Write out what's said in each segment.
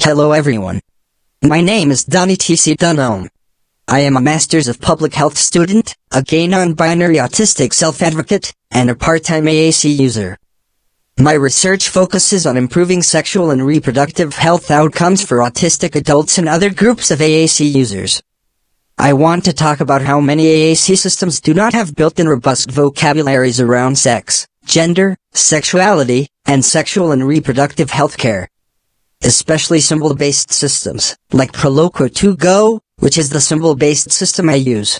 Hello everyone. My name is Donnie T.C. Dunham. I am a Masters of Public Health student, a gay non-binary autistic self-advocate, and a part-time AAC user. My research focuses on improving sexual and reproductive health outcomes for autistic adults and other groups of AAC users. I want to talk about how many AAC systems do not have built-in robust vocabularies around sex, gender, sexuality, and sexual and reproductive health care. Especially symbol-based systems, like Proloquo 2Go, which is the symbol-based system I use.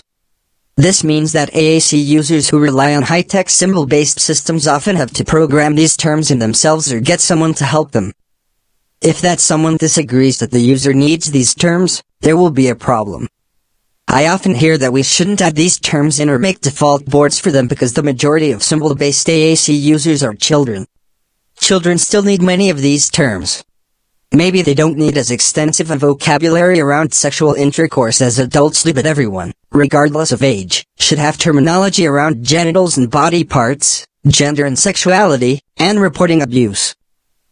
This means that AAC users who rely on high-tech symbol-based systems often have to program these terms in themselves or get someone to help them. If that someone disagrees that the user needs these terms, there will be a problem. I often hear that we shouldn't add these terms in or make default boards for them because the majority of symbol-based AAC users are children. Children still need many of these terms. Maybe they don't need as extensive a vocabulary around sexual intercourse as adults do, but everyone, regardless of age, should have terminology around genitals and body parts, gender and sexuality, and reporting abuse.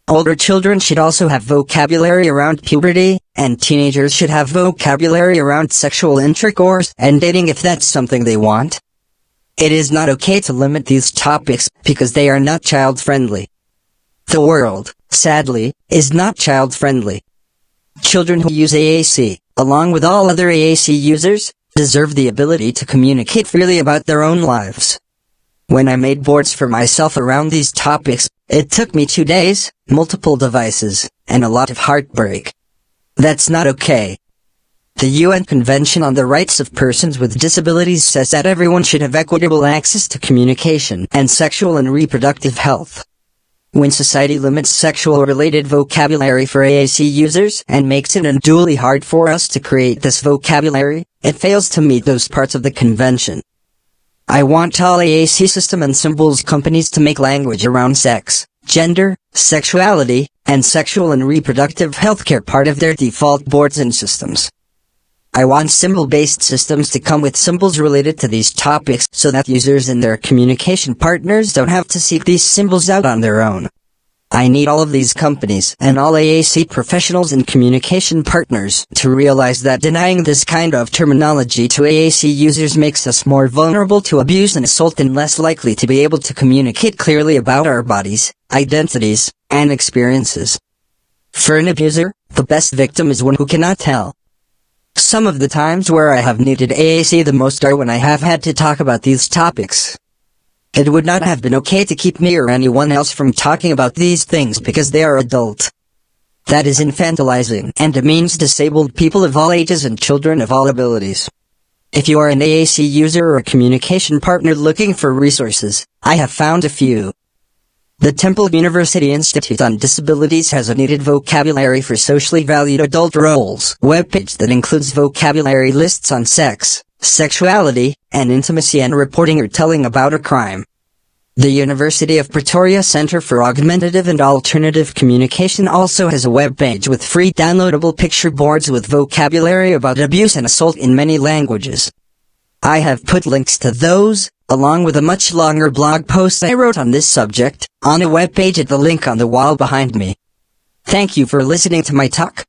Older children should also have vocabulary around puberty, and teenagers should have vocabulary around sexual intercourse and dating if that's something they want. It is not okay to limit these topics because they are not child-friendly. The world, sadly, is not child-friendly. Children who use AAC, along with all other AAC users, deserve the ability to communicate freely about their own lives. When I made boards for myself around these topics, it took me 2 days, multiple devices, and a lot of heartbreak. That's not okay. The UN Convention on the Rights of Persons with Disabilities says that everyone should have equitable access to communication and sexual and reproductive health. When society limits sexual-related vocabulary for AAC users and makes it unduly hard for us to create this vocabulary, it fails to meet those parts of the convention. I want all AAC system and symbols companies to make language around sex, gender, sexuality, and sexual and reproductive healthcare part of their default boards and systems. I want symbol-based systems to come with symbols related to these topics so that users and their communication partners don't have to seek these symbols out on their own. I need all of these companies and all AAC professionals and communication partners to realize that denying this kind of terminology to AAC users makes us more vulnerable to abuse and assault and less likely to be able to communicate clearly about our bodies, identities, and experiences. For an abuser, the best victim is one who cannot tell. Some of the times where I have needed AAC the most are when I have had to talk about these topics. It would not have been okay to keep me or anyone else from talking about these things because they are adult. That is infantilizing and demeans disabled people of all ages and children of all abilities. If you are an AAC user or a communication partner looking for resources, I have found a few. The Temple University Institute on Disabilities has a needed vocabulary for socially valued adult roles webpage that includes vocabulary lists on sex, sexuality, and intimacy and reporting or telling about a crime. The University of Pretoria Center for Augmentative and Alternative Communication also has a webpage with free downloadable picture boards with vocabulary about abuse and assault in many languages. I have put links to those, along with a much longer blog post I wrote on this subject, on a webpage at the link on the wall behind me. Thank you for listening to my talk.